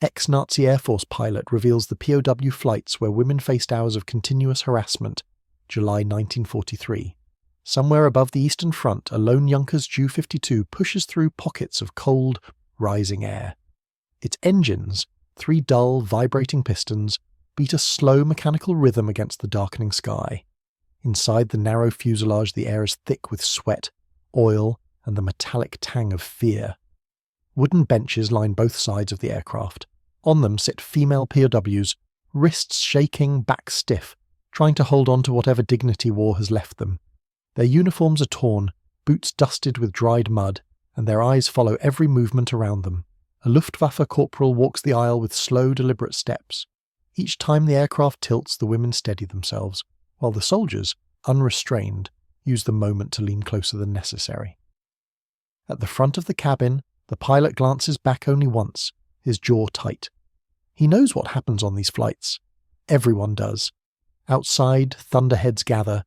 Ex-Nazi Air Force pilot reveals the POW flights where women faced hours of continuous harassment, July 1943. Somewhere above the Eastern Front, a lone Junkers Ju-52 pushes through pockets of cold, rising air. Its engines, 3 dull, vibrating pistons, beat a slow mechanical rhythm against the darkening sky. Inside the narrow fuselage, the air is thick with sweat, oil, and the metallic tang of fear. Wooden benches line both sides of the aircraft. On them sit female POWs, wrists shaking, backs stiff, trying to hold on to whatever dignity war has left them. Their uniforms are torn, boots dusted with dried mud, and their eyes follow every movement around them. A Luftwaffe corporal walks the aisle with slow, deliberate steps. Each time the aircraft tilts, the women steady themselves, while the soldiers, unrestrained, use the moment to lean closer than necessary. At the front of the cabin, the pilot glances back only once, his jaw tight. He knows what happens on these flights. Everyone does. Outside, thunderheads gather.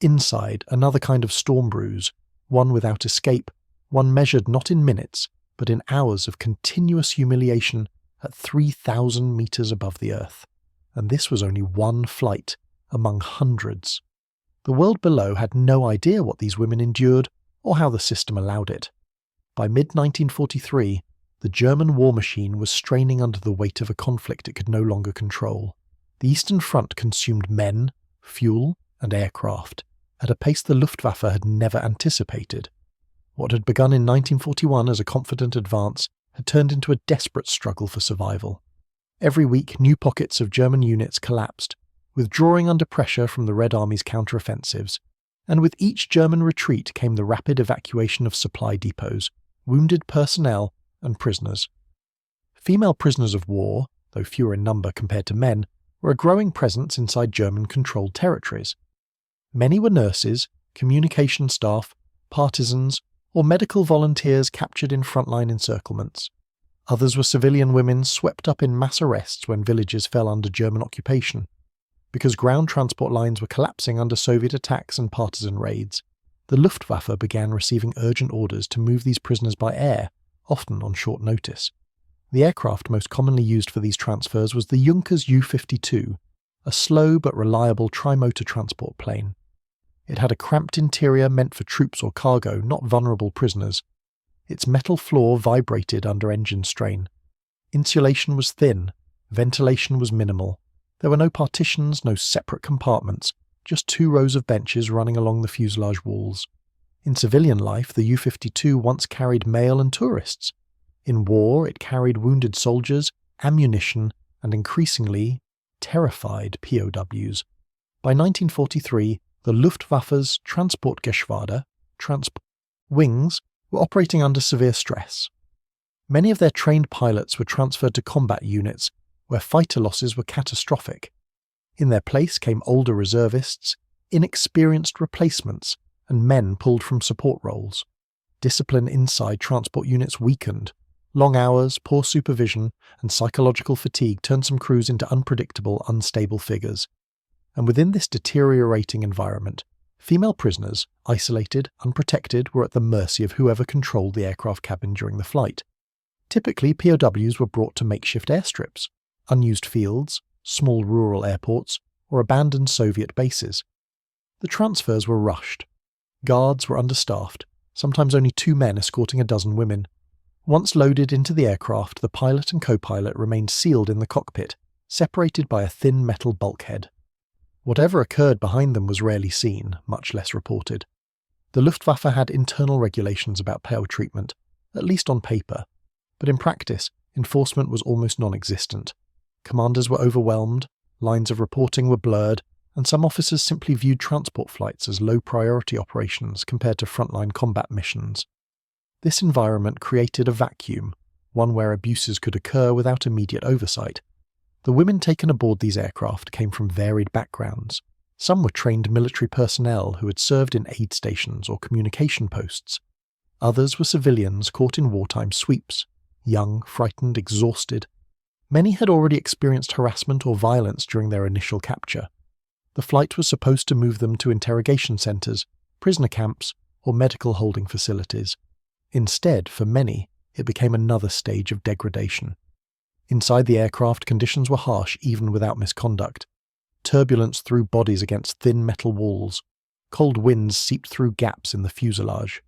Inside, another kind of storm brews, one without escape, one measured not in minutes, but in hours of continuous humiliation at 3,000 meters above the earth. And this was only one flight, among hundreds. The world below had no idea what these women endured or how the system allowed it. By mid-1943, the German war machine was straining under the weight of a conflict it could no longer control. The Eastern Front consumed men, fuel, and aircraft at a pace the Luftwaffe had never anticipated. What had begun in 1941 as a confident advance had turned into a desperate struggle for survival. Every week, new pockets of German units collapsed, withdrawing under pressure from the Red Army's counteroffensives, and with each German retreat came the rapid evacuation of supply depots, wounded personnel, and prisoners. Female prisoners of war, though fewer in number compared to men, were a growing presence inside German-controlled territories. Many were nurses, communication staff, partisans, or medical volunteers captured in frontline encirclements. Others were civilian women swept up in mass arrests when villages fell under German occupation. Because ground transport lines were collapsing under Soviet attacks and partisan raids, the Luftwaffe began receiving urgent orders to move these prisoners by air, often on short notice. The aircraft most commonly used for these transfers was the Junkers Ju-52, a slow but reliable tri-motor transport plane. It had a cramped interior meant for troops or cargo, not vulnerable prisoners. Its metal floor vibrated under engine strain. Insulation was thin, ventilation was minimal. There were no partitions, no separate compartments, just 2 rows of benches running along the fuselage walls. In civilian life, the Ju-52 once carried mail and tourists. In war, it carried wounded soldiers, ammunition, and increasingly, terrified POWs. By 1943, the Luftwaffe's Transportgeschwader wings were operating under severe stress. Many of their trained pilots were transferred to combat units, where fighter losses were catastrophic. In their place came older reservists, inexperienced replacements, and men pulled from support roles. Discipline inside transport units weakened. Long hours, poor supervision, and psychological fatigue turned some crews into unpredictable, unstable figures. And within this deteriorating environment, female prisoners, isolated, unprotected, were at the mercy of whoever controlled the aircraft cabin during the flight. Typically, POWs were brought to makeshift airstrips, unused fields, small rural airports, or abandoned Soviet bases. The transfers were rushed. Guards were understaffed, sometimes only 2 men escorting a dozen women. Once loaded into the aircraft, the pilot and co-pilot remained sealed in the cockpit, separated by a thin metal bulkhead. Whatever occurred behind them was rarely seen, much less reported. The Luftwaffe had internal regulations about POW treatment, at least on paper, but in practice, enforcement was almost non-existent. Commanders were overwhelmed, lines of reporting were blurred, and some officers simply viewed transport flights as low-priority operations compared to frontline combat missions. This environment created a vacuum, one where abuses could occur without immediate oversight. The women taken aboard these aircraft came from varied backgrounds. Some were trained military personnel who had served in aid stations or communication posts. Others were civilians caught in wartime sweeps, young, frightened, exhausted. Many had already experienced harassment or violence during their initial capture. The flight was supposed to move them to interrogation centres, prisoner camps, or medical holding facilities. Instead, for many, it became another stage of degradation. Inside the aircraft, conditions were harsh even without misconduct. Turbulence threw bodies against thin metal walls. Cold winds seeped through gaps in the fuselage.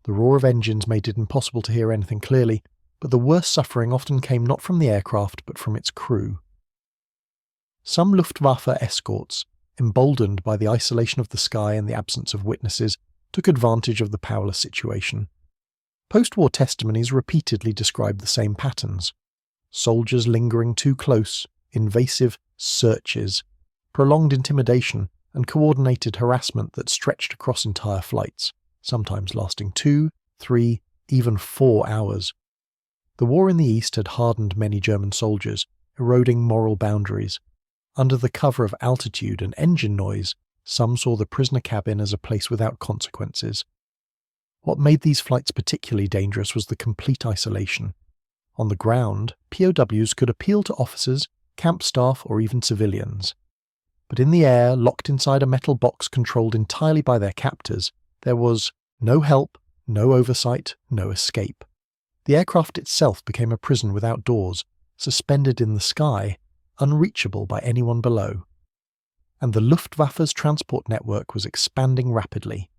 The roar of engines made it impossible to hear anything clearly, but the worst suffering often came not from the aircraft but from its crew. Some Luftwaffe escorts, emboldened by the isolation of the sky and the absence of witnesses, took advantage of the powerless situation. Post-war testimonies repeatedly described the same patterns. Soldiers lingering too close, invasive searches, prolonged intimidation, and coordinated harassment that stretched across entire flights, sometimes lasting 2, 3, even 4 hours. The war in the East had hardened many German soldiers, eroding moral boundaries. Under the cover of altitude and engine noise, some saw the prisoner cabin as a place without consequences. What made these flights particularly dangerous was the complete isolation. On the ground, POWs could appeal to officers, camp staff, or even civilians. But in the air, locked inside a metal box controlled entirely by their captors, there was no help, no oversight, no escape. The aircraft itself became a prison without doors, suspended in the sky, unreachable by anyone below. And the Luftwaffe's transport network was expanding rapidly.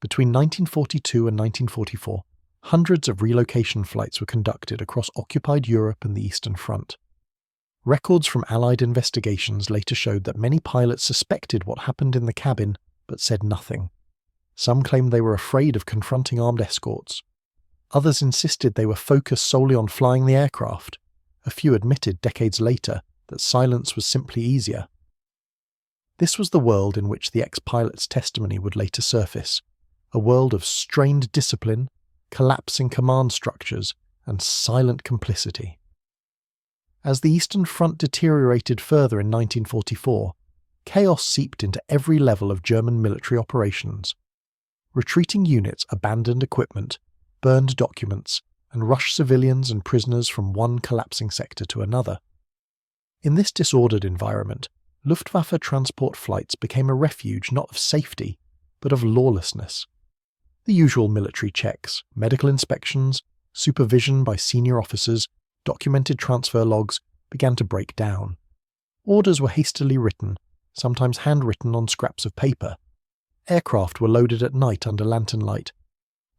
Between 1942 and 1944, hundreds of relocation flights were conducted across occupied Europe and the Eastern Front. Records from Allied investigations later showed that many pilots suspected what happened in the cabin, but said nothing. Some claimed they were afraid of confronting armed escorts. Others insisted they were focused solely on flying the aircraft. A few admitted decades later that silence was simply easier. This was the world in which the ex-pilot's testimony would later surface, a world of strained discipline, collapsing command structures, and silent complicity. As the Eastern Front deteriorated further in 1944, chaos seeped into every level of German military operations. Retreating units abandoned equipment, burned documents, and rushed civilians and prisoners from one collapsing sector to another. In this disordered environment, Luftwaffe transport flights became a refuge not of safety, but of lawlessness. The usual military checks, medical inspections, supervision by senior officers, documented transfer logs began to break down. Orders were hastily written, sometimes handwritten on scraps of paper. Aircraft were loaded at night under lantern light.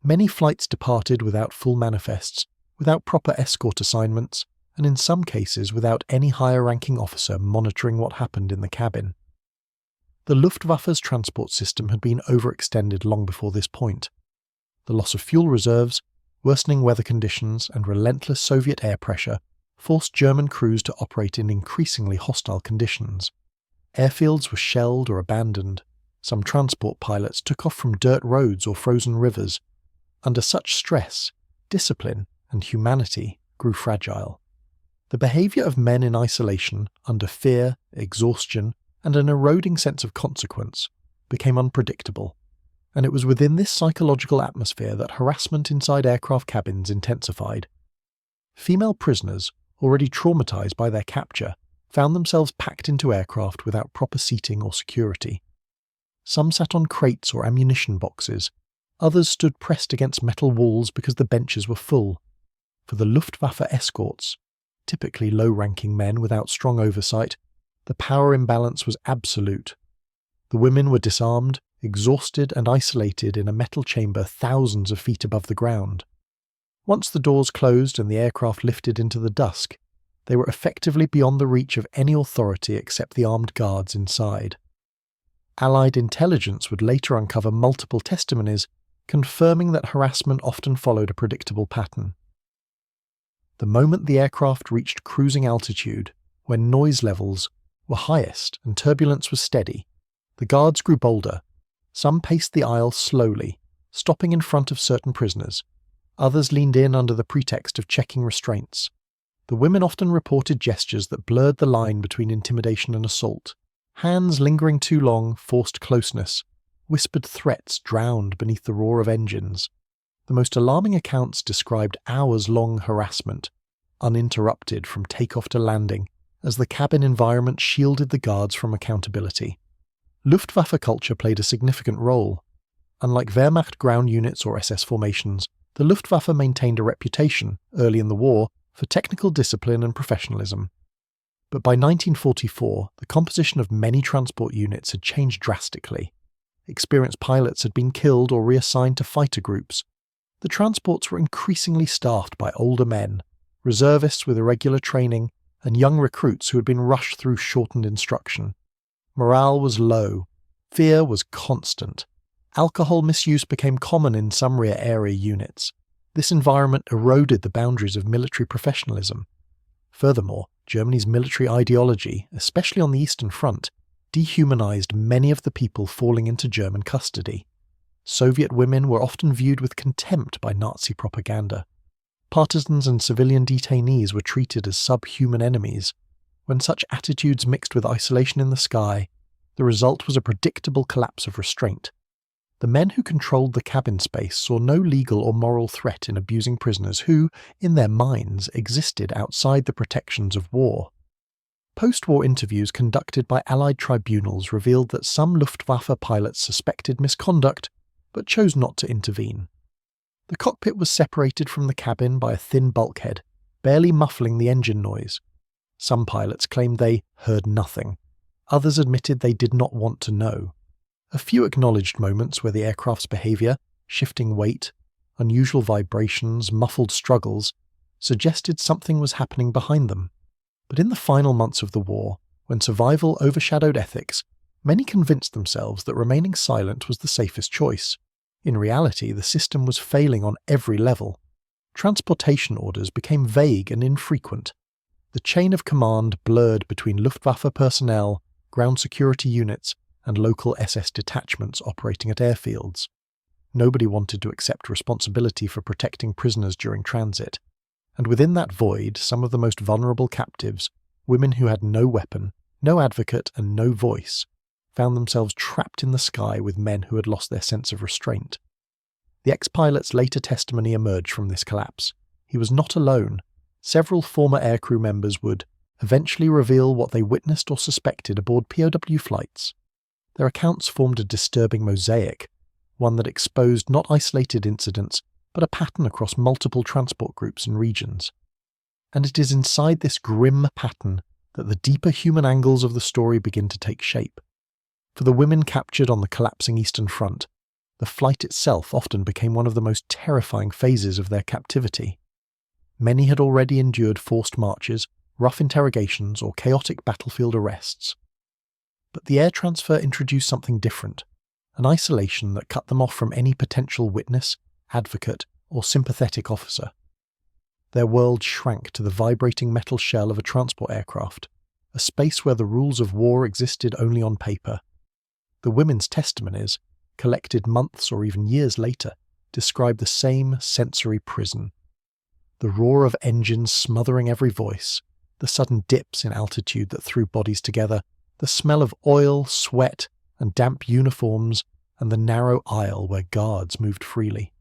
Many flights departed without full manifests, without proper escort assignments, and in some cases without any higher-ranking officer monitoring what happened in the cabin. The Luftwaffe's transport system had been overextended long before this point. The loss of fuel reserves, worsening weather conditions, and relentless Soviet air pressure forced German crews to operate in increasingly hostile conditions. Airfields were shelled or abandoned. Some transport pilots took off from dirt roads or frozen rivers. Under such stress, discipline and humanity grew fragile. The behaviour of men in isolation, under fear, exhaustion, and an eroding sense of consequence, became unpredictable, and it was within this psychological atmosphere that harassment inside aircraft cabins intensified. Female prisoners, already traumatised by their capture, found themselves packed into aircraft without proper seating or security. Some sat on crates or ammunition boxes, others stood pressed against metal walls because the benches were full. For the Luftwaffe escorts, typically low-ranking men without strong oversight, the power imbalance was absolute. The women were disarmed, exhausted and isolated in a metal chamber thousands of feet above the ground. Once the doors closed and the aircraft lifted into the dusk, they were effectively beyond the reach of any authority except the armed guards inside. Allied intelligence would later uncover multiple testimonies confirming that harassment often followed a predictable pattern. The moment the aircraft reached cruising altitude, when noise levels were highest and turbulence was steady, the guards grew bolder. Some paced the aisle slowly, stopping in front of certain prisoners. Others leaned in under the pretext of checking restraints. The women often reported gestures that blurred the line between intimidation and assault. Hands lingering too long forced closeness. Whispered threats drowned beneath the roar of engines. The most alarming accounts described hours-long harassment, uninterrupted from takeoff to landing, as the cabin environment shielded the guards from accountability. Luftwaffe culture played a significant role. Unlike Wehrmacht ground units or SS formations, the Luftwaffe maintained a reputation, early in the war, for technical discipline and professionalism. But by 1944, the composition of many transport units had changed drastically. Experienced pilots had been killed or reassigned to fighter groups. The transports were increasingly staffed by older men, reservists with irregular training, and young recruits who had been rushed through shortened instruction. Morale was low. Fear was constant. Alcohol misuse became common in some rear area units. This environment eroded the boundaries of military professionalism. Furthermore, Germany's military ideology, especially on the Eastern Front, dehumanized many of the people falling into German custody. Soviet women were often viewed with contempt by Nazi propaganda. Partisans and civilian detainees were treated as subhuman enemies. When such attitudes mixed with isolation in the sky, the result was a predictable collapse of restraint. The men who controlled the cabin space saw no legal or moral threat in abusing prisoners who, in their minds, existed outside the protections of war. Post-war interviews conducted by Allied tribunals revealed that some Luftwaffe pilots suspected misconduct, but chose not to intervene. The cockpit was separated from the cabin by a thin bulkhead, barely muffling the engine noise. Some pilots claimed they heard nothing. Others admitted they did not want to know. A few acknowledged moments where the aircraft's behaviour, shifting weight, unusual vibrations, muffled struggles, suggested something was happening behind them. But in the final months of the war, when survival overshadowed ethics, many convinced themselves that remaining silent was the safest choice. In reality, the system was failing on every level. Transportation orders became vague and infrequent. The chain of command blurred between Luftwaffe personnel, ground security units, and local SS detachments operating at airfields. Nobody wanted to accept responsibility for protecting prisoners during transit. And within that void, some of the most vulnerable captives, women who had no weapon, no advocate, and no voice, found themselves trapped in the sky with men who had lost their sense of restraint. The ex-pilot's later testimony emerged from this collapse. He was not alone. Several former aircrew members would eventually reveal what they witnessed or suspected aboard POW flights. Their accounts formed a disturbing mosaic, one that exposed not isolated incidents, but a pattern across multiple transport groups and regions. And it is inside this grim pattern that the deeper human angles of the story begin to take shape. For the women captured on the collapsing Eastern Front, the flight itself often became one of the most terrifying phases of their captivity. Many had already endured forced marches, rough interrogations, or chaotic battlefield arrests. But the air transfer introduced something different, an isolation that cut them off from any potential witness, advocate, or sympathetic officer. Their world shrank to the vibrating metal shell of a transport aircraft, a space where the rules of war existed only on paper. The women's testimonies, collected months or even years later, describe the same sensory prison. The roar of engines smothering every voice, the sudden dips in altitude that threw bodies together, the smell of oil, sweat, and damp uniforms, and the narrow aisle where guards moved freely.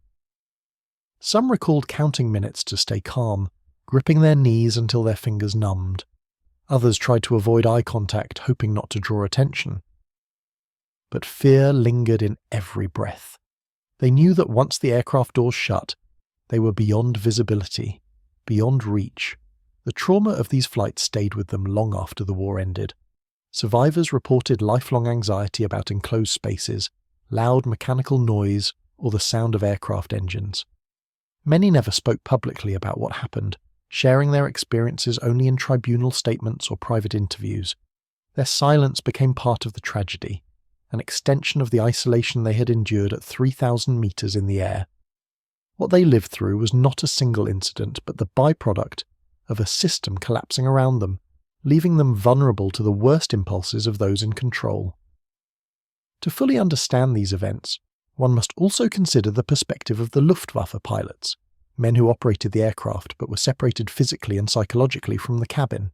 Some recalled counting minutes to stay calm, gripping their knees until their fingers numbed. Others tried to avoid eye contact, hoping not to draw attention. But fear lingered in every breath. They knew that once the aircraft doors shut, they were beyond visibility, beyond reach. The trauma of these flights stayed with them long after the war ended. Survivors reported lifelong anxiety about enclosed spaces, loud mechanical noise, or the sound of aircraft engines. Many never spoke publicly about what happened, sharing their experiences only in tribunal statements or private interviews. Their silence became part of the tragedy, an extension of the isolation they had endured at 3,000 meters in the air. What they lived through was not a single incident, but the byproduct of a system collapsing around them, leaving them vulnerable to the worst impulses of those in control. To fully understand these events, one must also consider the perspective of the Luftwaffe pilots, men who operated the aircraft but were separated physically and psychologically from the cabin.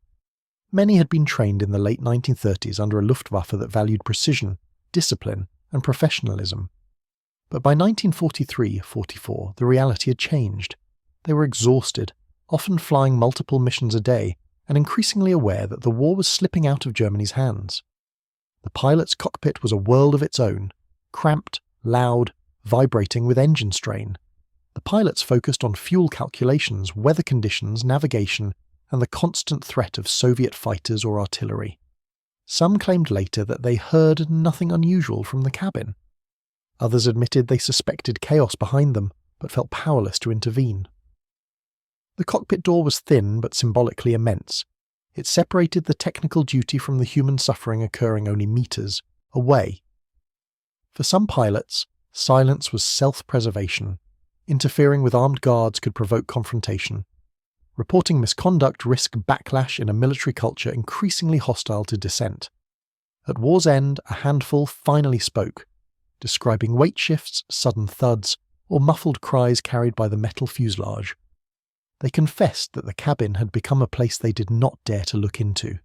Many had been trained in the late 1930s under a Luftwaffe that valued precision, discipline, and professionalism. But by 1943-44, the reality had changed. They were exhausted, often flying multiple missions a day, and increasingly aware that the war was slipping out of Germany's hands. The pilot's cockpit was a world of its own, cramped, loud, vibrating with engine strain. The pilots focused on fuel calculations, weather conditions, navigation, and the constant threat of Soviet fighters or artillery. Some claimed later that they heard nothing unusual from the cabin. Others admitted they suspected chaos behind them, but felt powerless to intervene. The cockpit door was thin but symbolically immense. It separated the technical duty from the human suffering occurring only meters away. For some pilots, silence was self-preservation. Interfering with armed guards could provoke confrontation. Reporting misconduct risked backlash in a military culture increasingly hostile to dissent. At war's end, a handful finally spoke, describing weight shifts, sudden thuds, or muffled cries carried by the metal fuselage. They confessed that the cabin had become a place they did not dare to look into.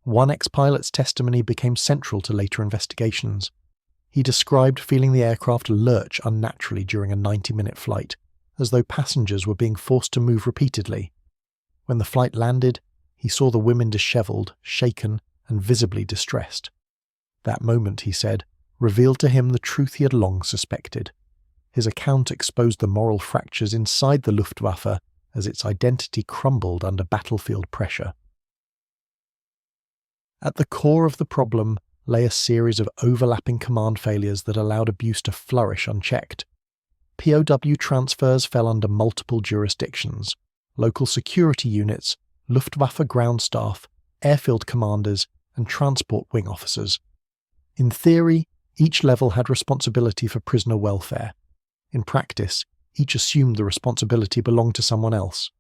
One ex-pilot's testimony became central to later investigations. He described feeling the aircraft lurch unnaturally during a 90-minute flight, as though passengers were being forced to move repeatedly. When the flight landed, he saw the women disheveled, shaken, and visibly distressed. That moment, he said, revealed to him the truth he had long suspected. His account exposed the moral fractures inside the Luftwaffe as its identity crumbled under battlefield pressure. At the core of the problem lay a series of overlapping command failures that allowed abuse to flourish unchecked. POW transfers fell under multiple jurisdictions: local security units, Luftwaffe ground staff, airfield commanders, and transport wing officers. In theory, each level had responsibility for prisoner welfare. In practice, each assumed the responsibility belonged to someone else.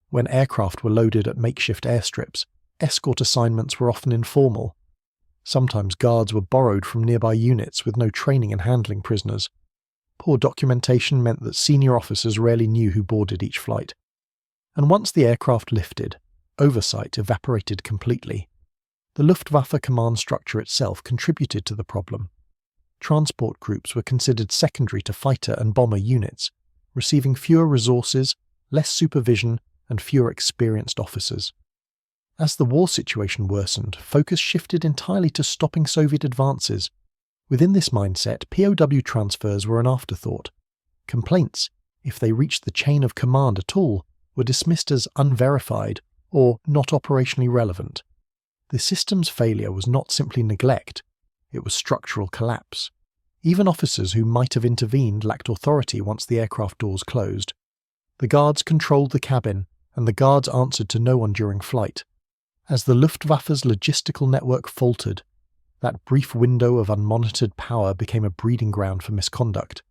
When aircraft were loaded at makeshift airstrips, escort assignments were often informal. Sometimes guards were borrowed from nearby units with no training in handling prisoners. Poor documentation meant that senior officers rarely knew who boarded each flight. And once the aircraft lifted, oversight evaporated completely. The Luftwaffe command structure itself contributed to the problem. Transport groups were considered secondary to fighter and bomber units, receiving fewer resources, less supervision, and fewer experienced officers. As the war situation worsened, focus shifted entirely to stopping Soviet advances. Within this mindset, POW transfers were an afterthought. Complaints, if they reached the chain of command at all, were dismissed as unverified or not operationally relevant. The system's failure was not simply neglect, it was structural collapse. Even officers who might have intervened lacked authority once the aircraft doors closed. The guards controlled the cabin, and the guards answered to no one during flight. As the Luftwaffe's logistical network faltered, that brief window of unmonitored power became a breeding ground for misconduct.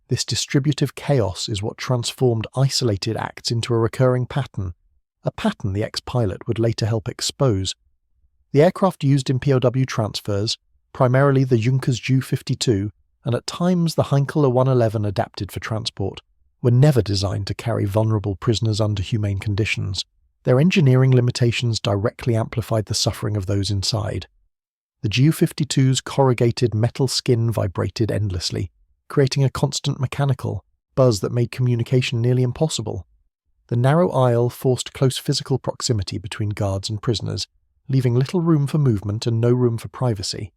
This distributive chaos is what transformed isolated acts into a recurring pattern, a pattern the ex-pilot would later help expose. The aircraft used in POW transfers, primarily the Junkers Ju-52 and at times the Heinkel 111 adapted for transport, were never designed to carry vulnerable prisoners under humane conditions. Their engineering limitations directly amplified the suffering of those inside. The Ju-52's corrugated metal skin vibrated endlessly, creating a constant mechanical buzz that made communication nearly impossible. The narrow aisle forced close physical proximity between guards and prisoners, leaving little room for movement and no room for privacy.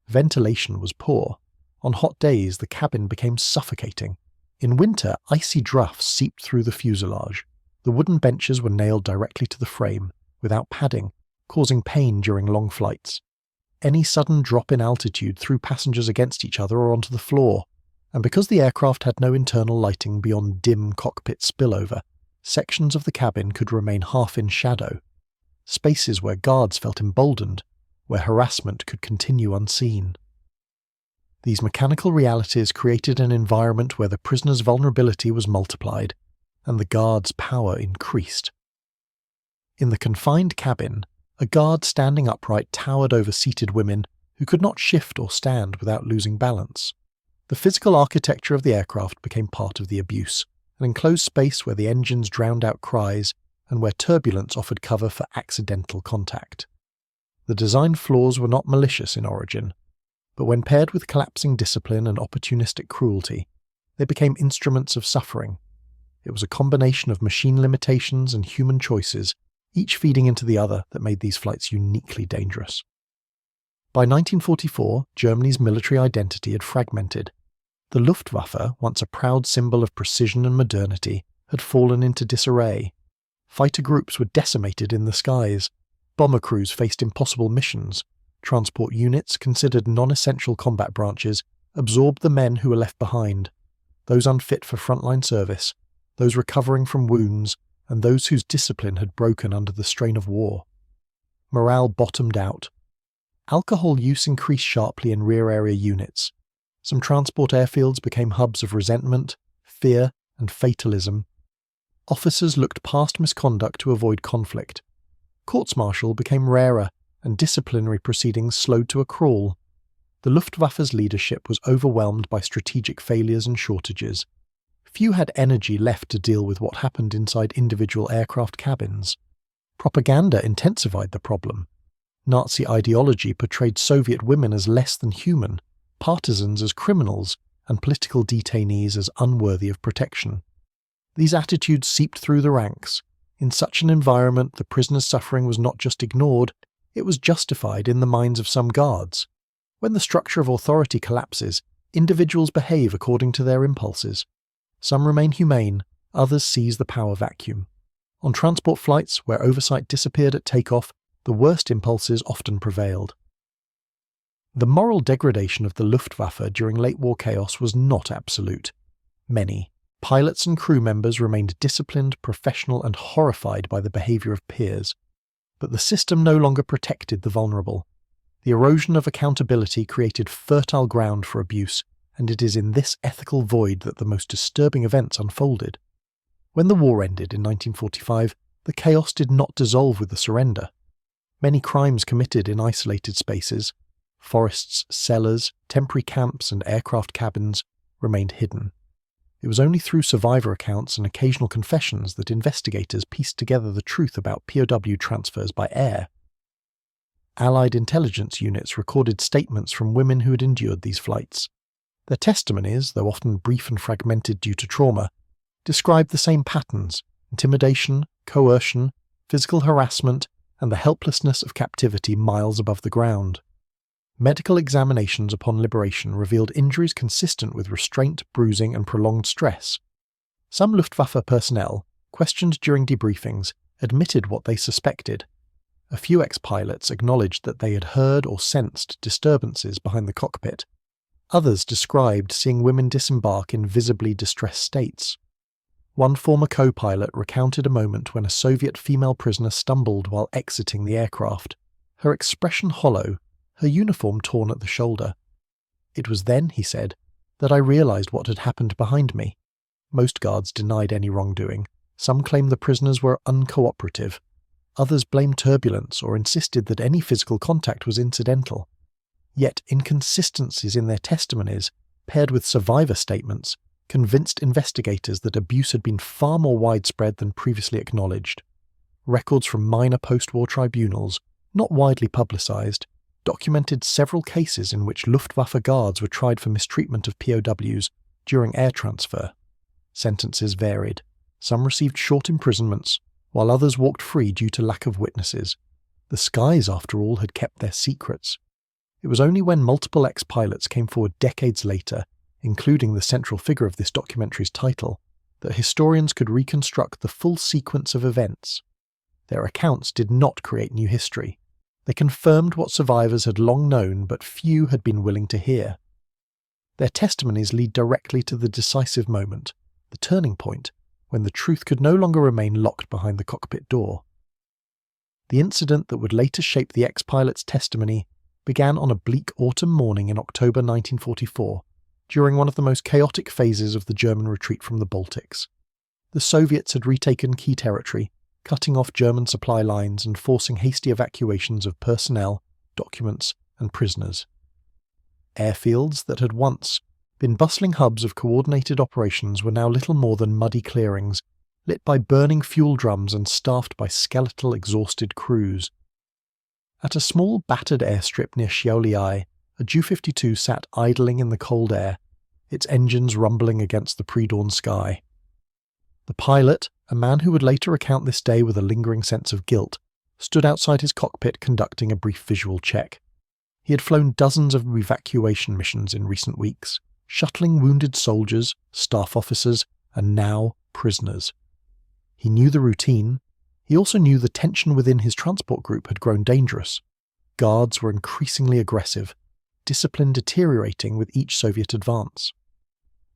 Ventilation was poor. On hot days, the cabin became suffocating. In winter, icy drafts seeped through the fuselage. The wooden benches were nailed directly to the frame, without padding, causing pain during long flights. Any sudden drop in altitude threw passengers against each other or onto the floor, and because the aircraft had no internal lighting beyond dim cockpit spillover, sections of the cabin could remain half in shadow. Spaces where guards felt emboldened, where harassment could continue unseen. These mechanical realities created an environment where the prisoner's vulnerability was multiplied, and the guard's power increased. In the confined cabin, a guard standing upright towered over seated women who could not shift or stand without losing balance. The physical architecture of the aircraft became part of the abuse, an enclosed space where the engines drowned out cries and where turbulence offered cover for accidental contact. The design flaws were not malicious in origin, but when paired with collapsing discipline and opportunistic cruelty, they became instruments of suffering. It was a combination of machine limitations and human choices, each feeding into the other, that made these flights uniquely dangerous. By 1944, Germany's military identity had fragmented. The Luftwaffe, once a proud symbol of precision and modernity, had fallen into disarray. Fighter groups were decimated in the skies. Bomber crews faced impossible missions. Transport units, considered non-essential combat branches, absorbed the men who were left behind. Those unfit for frontline service, those recovering from wounds, and those whose discipline had broken under the strain of war. Morale bottomed out. Alcohol use increased sharply in rear area units. Some transport airfields became hubs of resentment, fear, and fatalism. Officers looked past misconduct to avoid conflict. Courts-martial became rarer, and disciplinary proceedings slowed to a crawl. The Luftwaffe's leadership was overwhelmed by strategic failures and shortages. Few had energy left to deal with what happened inside individual aircraft cabins. Propaganda intensified the problem. Nazi ideology portrayed Soviet women as less than human, partisans as criminals, and political detainees as unworthy of protection. These attitudes seeped through the ranks. In such an environment, the prisoners' suffering was not just ignored, it was justified in the minds of some guards. When the structure of authority collapses, individuals behave according to their impulses. Some remain humane, others seize the power vacuum. On transport flights, where oversight disappeared at takeoff, the worst impulses often prevailed. The moral degradation of the Luftwaffe during late-war chaos was not absolute. Many, pilots and crew members, remained disciplined, professional, and horrified by the behaviour of peers. But the system no longer protected the vulnerable. The erosion of accountability created fertile ground for abuse, and it is in this ethical void that the most disturbing events unfolded. When the war ended in 1945, the chaos did not dissolve with the surrender. Many crimes committed in isolated spaces, forests, cellars, temporary camps, and aircraft cabins, remained hidden. It was only through survivor accounts and occasional confessions that investigators pieced together the truth about POW transfers by air. Allied intelligence units recorded statements from women who had endured these flights. Their testimonies, though often brief and fragmented due to trauma, described the same patterns: intimidation, coercion, physical harassment, and the helplessness of captivity miles above the ground. Medical examinations upon liberation revealed injuries consistent with restraint, bruising, and prolonged stress. Some Luftwaffe personnel, questioned during debriefings, admitted what they suspected. A few ex-pilots acknowledged that they had heard or sensed disturbances behind the cockpit. Others described seeing women disembark in visibly distressed states. One former co-pilot recounted a moment when a Soviet female prisoner stumbled while exiting the aircraft, her expression hollow, her uniform torn at the shoulder. "It was then," he said, "that I realized what had happened behind me." Most guards denied any wrongdoing. Some claimed the prisoners were uncooperative. Others blamed turbulence or insisted that any physical contact was incidental. Yet inconsistencies in their testimonies, paired with survivor statements, convinced investigators that abuse had been far more widespread than previously acknowledged. Records from minor post-war tribunals, not widely publicized, documented several cases in which Luftwaffe guards were tried for mistreatment of POWs during air transfer. Sentences varied. Some received short imprisonments, while others walked free due to lack of witnesses. The skies, after all, had kept their secrets. It was only when multiple ex-pilots came forward decades later, including the central figure of this documentary's title, that historians could reconstruct the full sequence of events. Their accounts did not create new history. They confirmed what survivors had long known but few had been willing to hear. Their testimonies lead directly to the decisive moment, the turning point, when the truth could no longer remain locked behind the cockpit door. The incident that would later shape the ex-pilot's testimony began on a bleak autumn morning in October 1944, during one of the most chaotic phases of the German retreat from the Baltics. The Soviets had retaken key territory, cutting off German supply lines and forcing hasty evacuations of personnel, documents, and prisoners. Airfields that had once been bustling hubs of coordinated operations were now little more than muddy clearings, lit by burning fuel drums and staffed by skeletal, exhausted crews. At a small, battered airstrip near Šiauliai, a Ju-52 sat idling in the cold air, its engines rumbling against the pre-dawn sky. The pilot, a man who would later recount this day with a lingering sense of guilt, stood outside his cockpit conducting a brief visual check. He had flown dozens of evacuation missions in recent weeks. shuttling wounded soldiers, staff officers, and now prisoners. He knew the routine. He also knew the tension within his transport group had grown dangerous. Guards were increasingly aggressive, discipline deteriorating with each Soviet advance.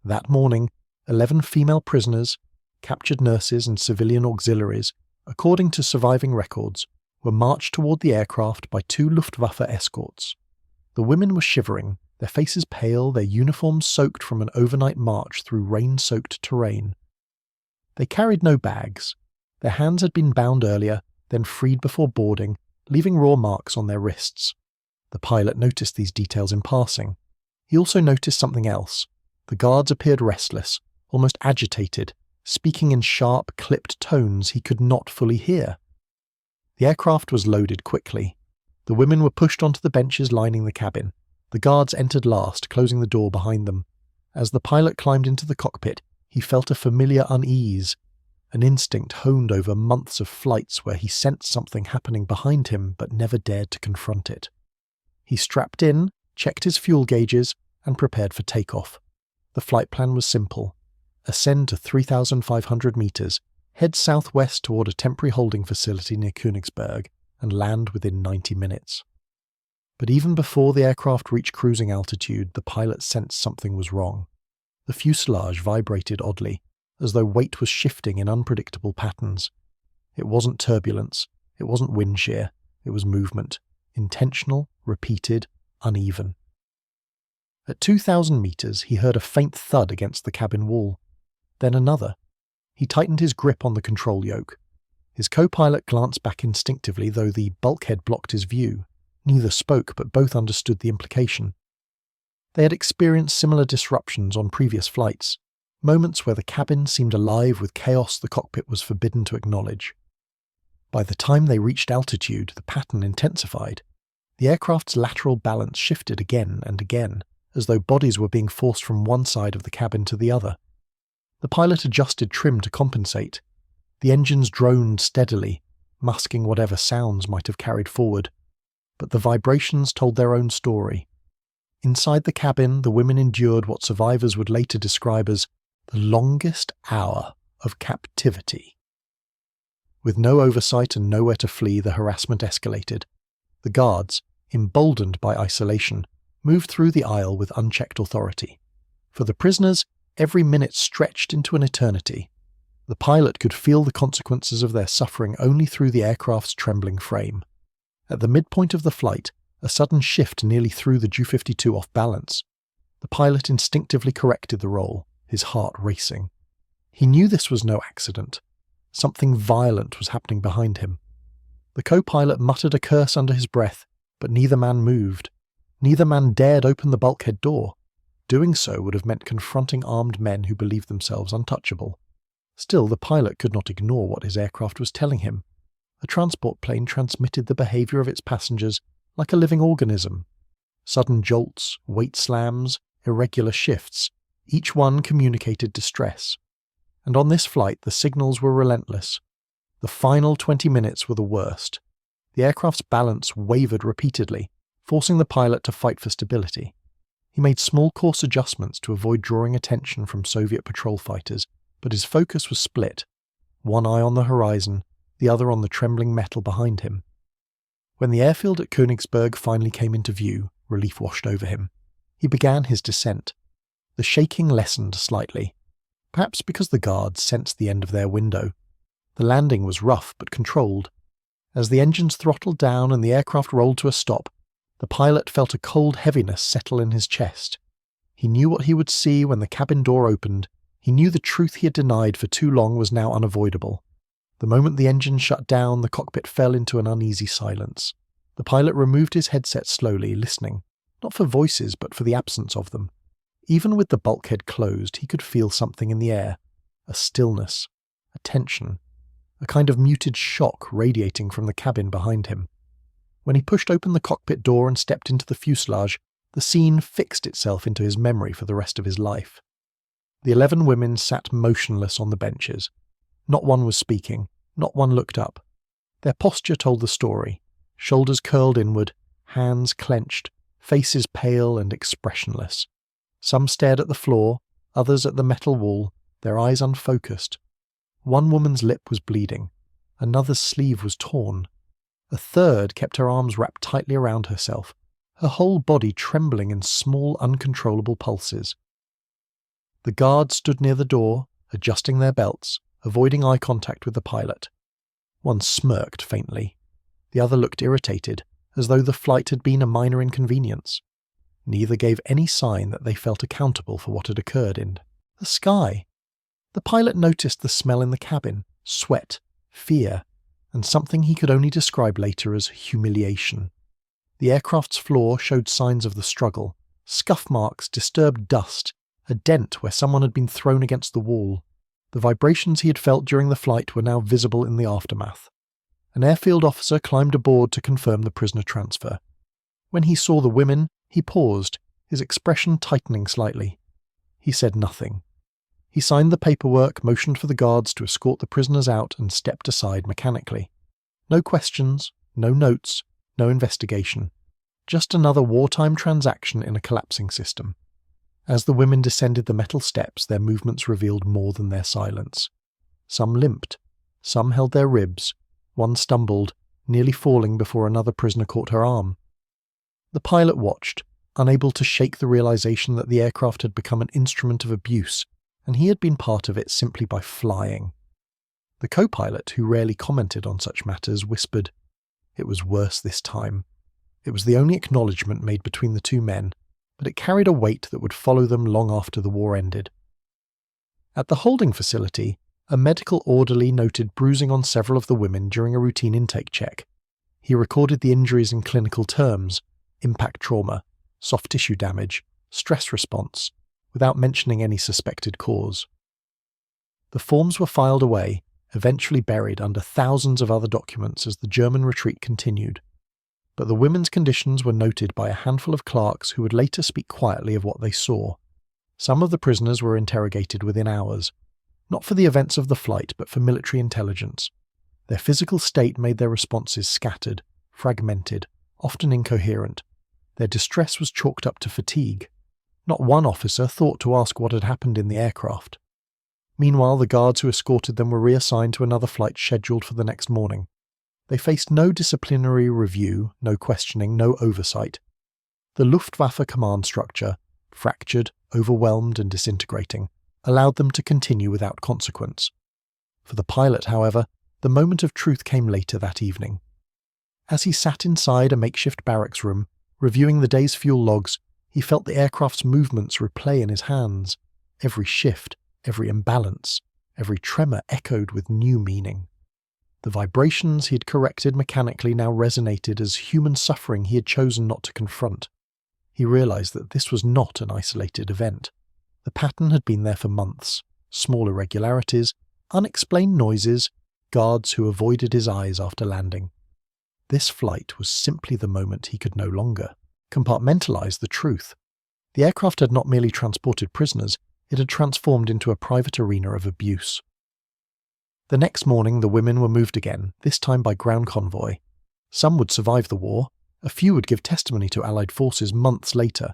That morning, 11 female prisoners, captured nurses and civilian auxiliaries, according to surviving records, were marched toward the aircraft by 2 Luftwaffe escorts. The women were shivering, their faces pale, their uniforms soaked from an overnight march through rain-soaked terrain. They carried no bags. Their hands had been bound earlier, then freed before boarding, leaving raw marks on their wrists. The pilot noticed these details in passing. He also noticed something else. The guards appeared restless, almost agitated, speaking in sharp, clipped tones he could not fully hear. The aircraft was loaded quickly. The women were pushed onto the benches lining the cabin. The guards entered last, closing the door behind them. As the pilot climbed into the cockpit, he felt a familiar unease, an instinct honed over months of flights where he sensed something happening behind him but never dared to confront it. He strapped in, checked his fuel gauges, and prepared for takeoff. The flight plan was simple. Ascend to 3,500 meters, head southwest toward a temporary holding facility near Königsberg, and land within 90 minutes. But even before the aircraft reached cruising altitude, the pilot sensed something was wrong. The fuselage vibrated oddly, as though weight was shifting in unpredictable patterns. It wasn't turbulence, it wasn't wind shear, it was movement, intentional, repeated, uneven. At 2,000 meters, he heard a faint thud against the cabin wall. Then another. He tightened his grip on the control yoke. His co-pilot glanced back instinctively, though the bulkhead blocked his view. Neither spoke, but both understood the implication. They had experienced similar disruptions on previous flights, moments where the cabin seemed alive with chaos the cockpit was forbidden to acknowledge. By the time they reached altitude, the pattern intensified. The aircraft's lateral balance shifted again and again, as though bodies were being forced from one side of the cabin to the other. The pilot adjusted trim to compensate. The engines droned steadily, masking whatever sounds might have carried forward. But the vibrations told their own story. Inside the cabin, the women endured what survivors would later describe as the longest hour of captivity. With no oversight and nowhere to flee, the harassment escalated. The guards, emboldened by isolation, moved through the aisle with unchecked authority. For the prisoners, every minute stretched into an eternity. The pilot could feel the consequences of their suffering only through the aircraft's trembling frame. At the midpoint of the flight, a sudden shift nearly threw the Ju-52 off balance. The pilot instinctively corrected the roll, his heart racing. He knew this was no accident. Something violent was happening behind him. The co-pilot muttered a curse under his breath, but neither man moved. Neither man dared open the bulkhead door. Doing so would have meant confronting armed men who believed themselves untouchable. Still, the pilot could not ignore what his aircraft was telling him. A transport plane transmitted the behavior of its passengers like a living organism. Sudden jolts, weight slams, irregular shifts, each one communicated distress. And on this flight, the signals were relentless. The final 20 minutes were the worst. The aircraft's balance wavered repeatedly, forcing the pilot to fight for stability. He made small course adjustments to avoid drawing attention from Soviet patrol fighters, but his focus was split, one eye on the horizon, the other on the trembling metal behind him. When the airfield at Königsberg finally came into view, relief washed over him. He began his descent. The shaking lessened slightly, perhaps because the guards sensed the end of their window. The landing was rough but controlled. As the engines throttled down and the aircraft rolled to a stop, the pilot felt a cold heaviness settle in his chest. He knew what he would see when the cabin door opened. He knew the truth he had denied for too long was now unavoidable. The moment the engine shut down, the cockpit fell into an uneasy silence. The pilot removed his headset slowly, listening, not for voices but for the absence of them. Even with the bulkhead closed, he could feel something in the air, a stillness, a tension, a kind of muted shock radiating from the cabin behind him. When he pushed open the cockpit door and stepped into the fuselage, the scene fixed itself into his memory for the rest of his life. The 11 women sat motionless on the benches. Not one was speaking, not one looked up. Their posture told the story, shoulders curled inward, hands clenched, faces pale and expressionless. Some stared at the floor, others at the metal wall, their eyes unfocused. One woman's lip was bleeding. Another's sleeve was torn. A third kept her arms wrapped tightly around herself, her whole body trembling in small, uncontrollable pulses. The guards stood near the door, adjusting their belts, avoiding eye contact with the pilot. One smirked faintly. The other looked irritated, as though the flight had been a minor inconvenience. Neither gave any sign that they felt accountable for what had occurred in the sky. The pilot noticed the smell in the cabin, sweat, fear, and something he could only describe later as humiliation. The aircraft's floor showed signs of the struggle, scuff marks, disturbed dust, a dent where someone had been thrown against the wall. The vibrations he had felt during the flight were now visible in the aftermath. An airfield officer climbed aboard to confirm the prisoner transfer. When he saw the women, he paused, his expression tightening slightly. He said nothing. He signed the paperwork, motioned for the guards to escort the prisoners out, and stepped aside mechanically. No questions, no notes, no investigation. Just another wartime transaction in a collapsing system. As the women descended the metal steps, their movements revealed more than their silence. Some limped. Some held their ribs. One stumbled, nearly falling before another prisoner caught her arm. The pilot watched, unable to shake the realization that the aircraft had become an instrument of abuse, and he had been part of it simply by flying. The co-pilot, who rarely commented on such matters, whispered, "It was worse this time." It was the only acknowledgement made between the two men, but it carried a weight that would follow them long after the war ended. At the holding facility, a medical orderly noted bruising on several of the women during a routine intake check. He recorded the injuries in clinical terms: impact trauma, soft tissue damage, stress response, without mentioning any suspected cause. The forms were filed away, eventually buried under thousands of other documents as the German retreat continued. But the women's conditions were noted by a handful of clerks who would later speak quietly of what they saw. Some of the prisoners were interrogated within hours, not for the events of the flight but for military intelligence. Their physical state made their responses scattered, fragmented, often incoherent. Their distress was chalked up to fatigue. Not one officer thought to ask what had happened in the aircraft. Meanwhile, the guards who escorted them were reassigned to another flight scheduled for the next morning. They faced no disciplinary review, no questioning, no oversight. The Luftwaffe command structure, fractured, overwhelmed and disintegrating, allowed them to continue without consequence. For the pilot, however, the moment of truth came later that evening. As he sat inside a makeshift barracks room, reviewing the day's fuel logs, he felt the aircraft's movements replay in his hands. Every shift, every imbalance, every tremor echoed with new meaning. The vibrations he had corrected mechanically now resonated as human suffering he had chosen not to confront. He realized that this was not an isolated event. The pattern had been there for months: small irregularities, unexplained noises, guards who avoided his eyes after landing. This flight was simply the moment he could no longer compartmentalize the truth. The aircraft had not merely transported prisoners, it had transformed into a private arena of abuse. The next morning the women were moved again, this time by ground convoy. Some would survive the war, a few would give testimony to Allied forces months later.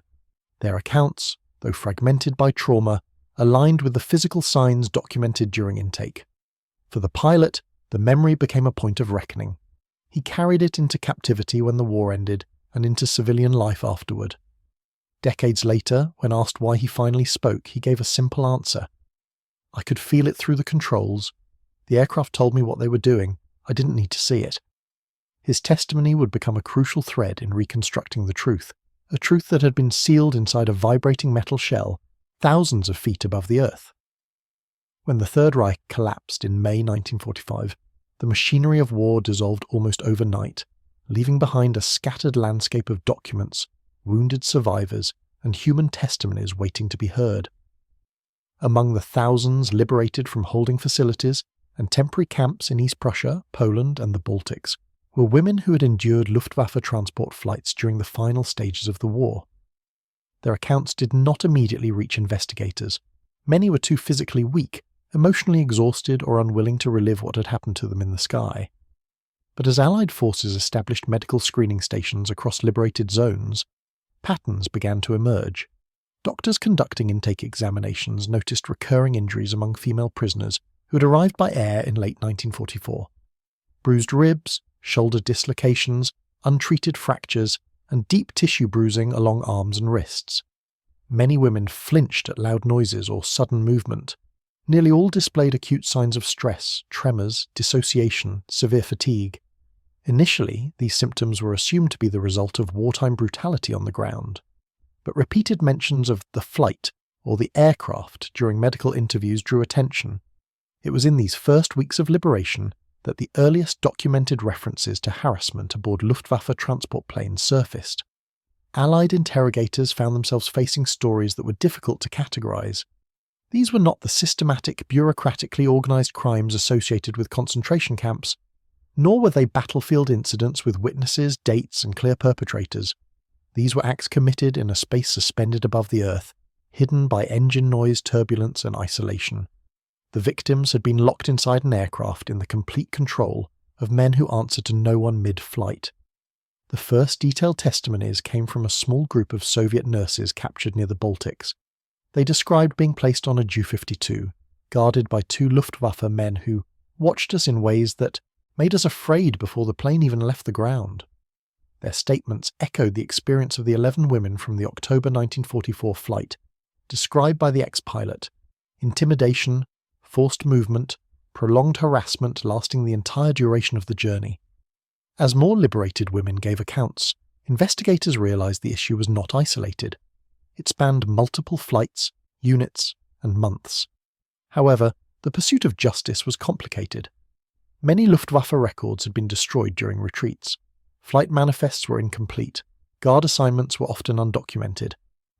Their accounts, though fragmented by trauma, aligned with the physical signs documented during intake. For the pilot, the memory became a point of reckoning. He carried it into captivity when the war ended, and into civilian life afterward. Decades later, when asked why he finally spoke, he gave a simple answer. "I could feel it through the controls. The aircraft told me what they were doing. I didn't need to see it." His testimony would become a crucial thread in reconstructing the truth, a truth that had been sealed inside a vibrating metal shell, thousands of feet above the earth. When the Third Reich collapsed in May 1945, the machinery of war dissolved almost overnight, leaving behind a scattered landscape of documents, wounded survivors, and human testimonies waiting to be heard. Among the thousands liberated from holding facilities and temporary camps in East Prussia, Poland, and the Baltics were women who had endured Luftwaffe transport flights during the final stages of the war. Their accounts did not immediately reach investigators. Many were too physically weak, emotionally exhausted, or unwilling to relive what had happened to them in the sky. But as Allied forces established medical screening stations across liberated zones, patterns began to emerge. Doctors conducting intake examinations noticed recurring injuries among female prisoners who had arrived by air in late 1944. Bruised ribs, shoulder dislocations, untreated fractures, and deep tissue bruising along arms and wrists. Many women flinched at loud noises or sudden movement. Nearly all displayed acute signs of stress, tremors, dissociation, severe fatigue. Initially, these symptoms were assumed to be the result of wartime brutality on the ground. But repeated mentions of the flight or the aircraft during medical interviews drew attention. It was in these first weeks of liberation that the earliest documented references to harassment aboard Luftwaffe transport planes surfaced. Allied interrogators found themselves facing stories that were difficult to categorize. These were not the systematic, bureaucratically organized crimes associated with concentration camps, nor were they battlefield incidents with witnesses, dates, and clear perpetrators. These were acts committed in a space suspended above the earth, hidden by engine noise, turbulence, and isolation. The victims had been locked inside an aircraft in the complete control of men who answered to no one mid-flight. The first detailed testimonies came from a small group of Soviet nurses captured near the Baltics. They described being placed on a Ju-52, guarded by 2 Luftwaffe men who watched us in ways that made us afraid before the plane even left the ground. Their statements echoed the experience of the 11 women from the October 1944 flight, described by the ex-pilot: intimidation, forced movement, prolonged harassment lasting the entire duration of the journey. As more liberated women gave accounts, investigators realized the issue was not isolated. It spanned multiple flights, units, and months. However, the pursuit of justice was complicated. Many Luftwaffe records had been destroyed during retreats. Flight manifests were incomplete, guard assignments were often undocumented,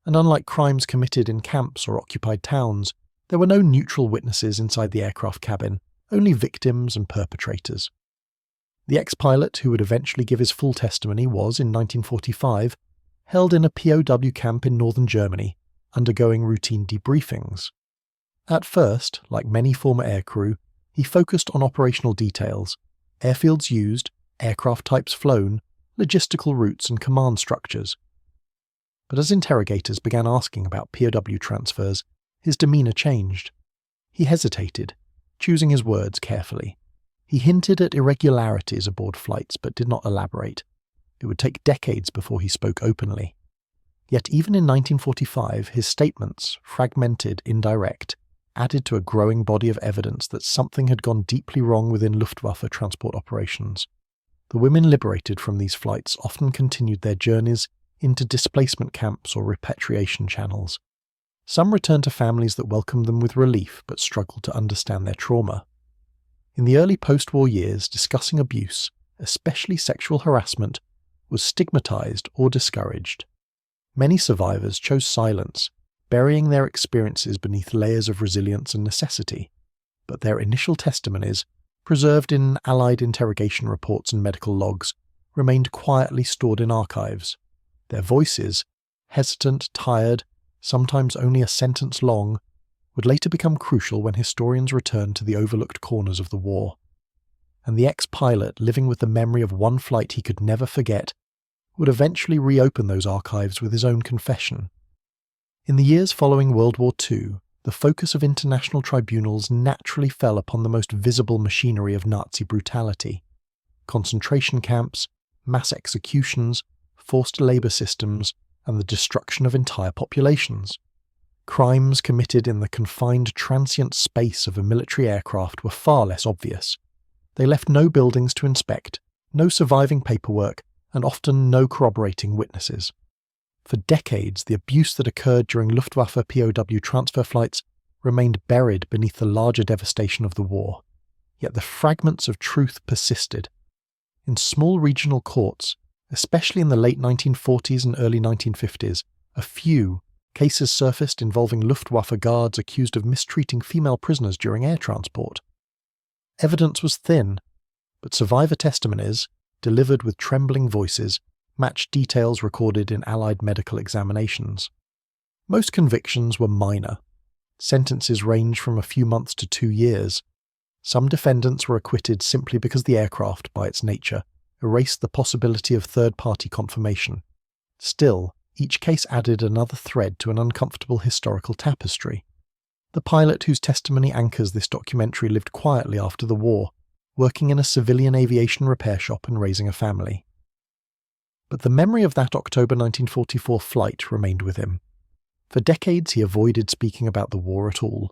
and unlike crimes committed in camps or occupied towns, there were no neutral witnesses inside the aircraft cabin, only victims and perpetrators. The ex-pilot who would eventually give his full testimony was, in 1945, held in a POW camp in northern Germany, undergoing routine debriefings. At first, like many former aircrew, he focused on operational details: airfields used, aircraft types flown, logistical routes and command structures. But as interrogators began asking about POW transfers, his demeanour changed. He hesitated, choosing his words carefully. He hinted at irregularities aboard flights but did not elaborate. It would take decades before he spoke openly. Yet even in 1945, his statements, fragmented, indirect, added to a growing body of evidence that something had gone deeply wrong within Luftwaffe transport operations. The women liberated from these flights often continued their journeys into displacement camps or repatriation channels. Some returned to families that welcomed them with relief but struggled to understand their trauma. In the early post-war years, discussing abuse, especially sexual harassment, was stigmatized or discouraged. Many survivors chose silence, burying their experiences beneath layers of resilience and necessity, but their initial testimonies, preserved in Allied interrogation reports and medical logs, remained quietly stored in archives. Their voices, hesitant, tired, sometimes only a sentence long, would later become crucial when historians returned to the overlooked corners of the war. And the ex-pilot, living with the memory of one flight he could never forget, would eventually reopen those archives with his own confession. In the years following World War II, the focus of international tribunals naturally fell upon the most visible machinery of Nazi brutality: concentration camps, mass executions, forced labour systems, and the destruction of entire populations. Crimes committed in the confined transient space of a military aircraft were far less obvious. They left no buildings to inspect, no surviving paperwork, and often no corroborating witnesses. For decades, the abuse that occurred during Luftwaffe POW transfer flights remained buried beneath the larger devastation of the war. Yet the fragments of truth persisted. In small regional courts, especially in the late 1940s and early 1950s, a few cases surfaced involving Luftwaffe guards accused of mistreating female prisoners during air transport. Evidence was thin, but survivor testimonies, delivered with trembling voices, matched details recorded in Allied medical examinations. Most convictions were minor. Sentences ranged from a few months to 2 years. Some defendants were acquitted simply because the aircraft, by its nature, erased the possibility of third-party confirmation. Still, Each case added another thread to an uncomfortable historical tapestry. The pilot whose testimony anchors this documentary lived quietly after the war, working in a civilian aviation repair shop and raising a family. But the memory of that October 1944 flight remained with him. For decades he avoided speaking about the war at all.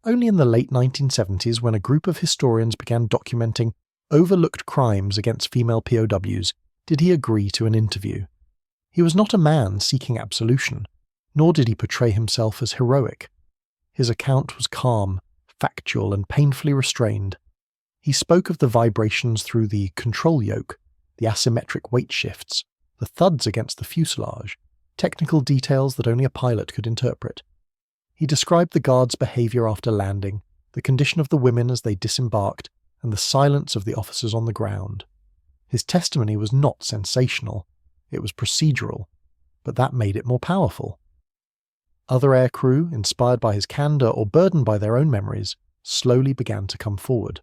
Only in the late 1970s, when a group of historians began documenting overlooked crimes against female POWs, did he agree to an interview. He was not a man seeking absolution, nor did he portray himself as heroic. His account was calm, factual, and painfully restrained. He spoke of the vibrations through the control yoke, the asymmetric weight shifts, the thuds against the fuselage, technical details that only a pilot could interpret. He described the guards' behaviour after landing, the condition of the women as they disembarked, and the silence of the officers on the ground. His testimony was not sensational, it was procedural, but that made it more powerful. Other aircrew, inspired by his candour or burdened by their own memories, slowly began to come forward.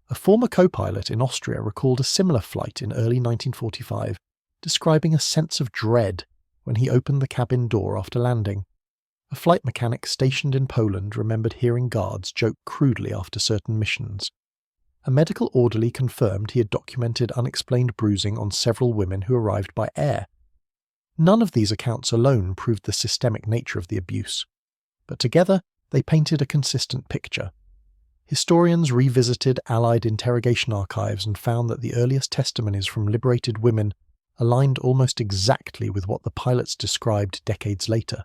A former co-pilot in Austria recalled a similar flight in early 1945, describing a sense of dread when he opened the cabin door after landing. A flight mechanic stationed in Poland remembered hearing guards joke crudely after certain missions. A medical orderly confirmed he had documented unexplained bruising on several women who arrived by air. None of these accounts alone proved the systemic nature of the abuse, but together they painted a consistent picture. Historians revisited Allied interrogation archives and found that the earliest testimonies from liberated women aligned almost exactly with what the pilots described decades later.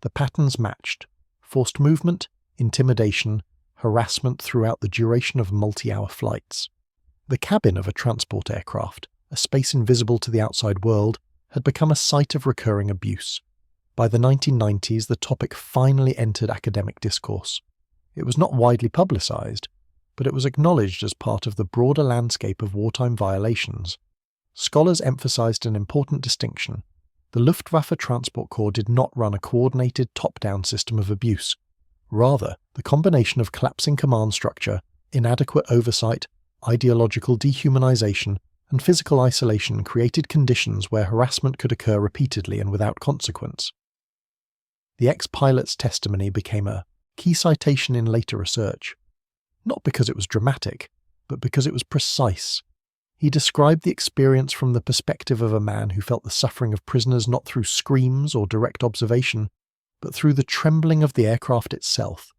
The patterns matched: forced movement, intimidation, harassment throughout the duration of multi-hour flights. The cabin of a transport aircraft, a space invisible to the outside world, had become a site of recurring abuse. By the 1990s, the topic finally entered academic discourse. It was not widely publicized, but it was acknowledged as part of the broader landscape of wartime violations. Scholars emphasized an important distinction. The Luftwaffe Transport Corps did not run a coordinated top-down system of abuse. Rather, the combination of collapsing command structure, inadequate oversight, ideological dehumanization, and physical isolation created conditions where harassment could occur repeatedly and without consequence. The ex-pilot's testimony became a key citation in later research, not because it was dramatic, but because it was precise. He described the experience from the perspective of a man who felt the suffering of prisoners not through screams or direct observation, but through the trembling of the aircraft itself.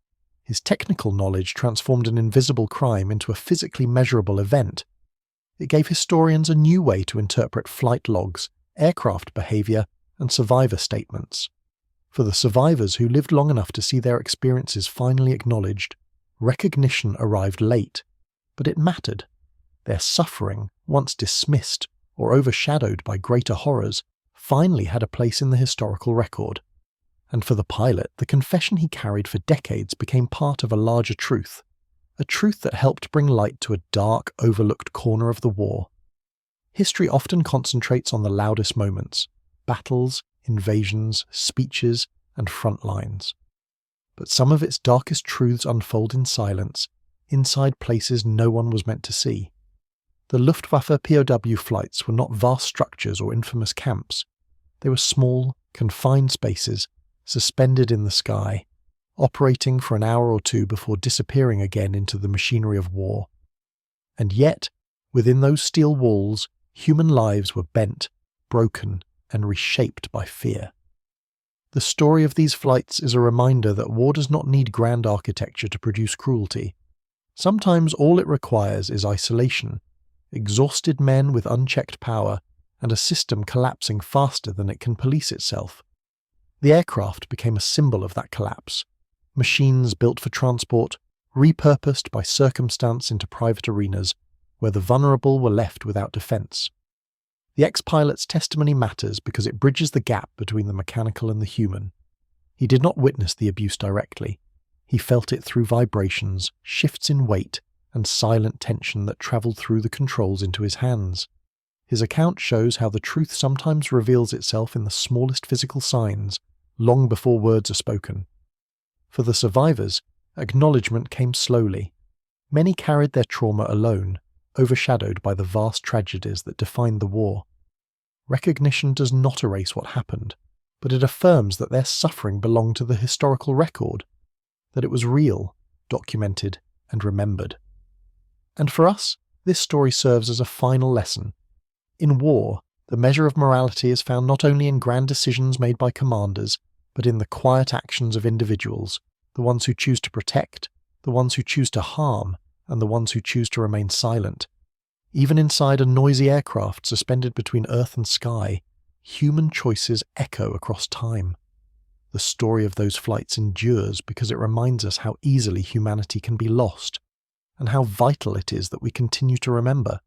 His technical knowledge transformed an invisible crime into a physically measurable event. It gave historians a new way to interpret flight logs, aircraft behaviour, and survivor statements. For the survivors who lived long enough to see their experiences finally acknowledged, recognition arrived late, but it mattered. Their suffering, once dismissed or overshadowed by greater horrors, finally had a place in the historical record. And for the pilot, the confession he carried for decades became part of a larger truth, a truth that helped bring light to a dark, overlooked corner of the war. History often concentrates on the loudest moments: battles, invasions, speeches, and front lines. But some of its darkest truths unfold in silence, inside places no one was meant to see. The Luftwaffe POW flights were not vast structures or infamous camps. They were small, confined spaces, suspended in the sky, operating for an hour or two before disappearing again into the machinery of war. And yet, within those steel walls, human lives were bent, broken, and reshaped by fear. The story of these flights is a reminder that war does not need grand architecture to produce cruelty. Sometimes all it requires is isolation, exhausted men with unchecked power, and a system collapsing faster than it can police itself. The aircraft became a symbol of that collapse. Machines built for transport, repurposed by circumstance into private arenas, where the vulnerable were left without defense. The ex-pilot's testimony matters because it bridges the gap between the mechanical and the human. He did not witness the abuse directly. He felt it through vibrations, shifts in weight, and silent tension that travelled through the controls into his hands. His account shows how the truth sometimes reveals itself in the smallest physical signs, long before words are spoken. For the survivors, acknowledgement came slowly. Many carried their trauma alone, overshadowed by the vast tragedies that defined the war. Recognition does not erase what happened, but it affirms that their suffering belonged to the historical record, that it was real, documented, and remembered. And for us, this story serves as a final lesson. In war, the measure of morality is found not only in grand decisions made by commanders, but in the quiet actions of individuals, the ones who choose to protect, the ones who choose to harm, and the ones who choose to remain silent. Even inside a noisy aircraft suspended between earth and sky, human choices echo across time. The story of those flights endures because it reminds us how easily humanity can be lost, and how vital it is that we continue to remember.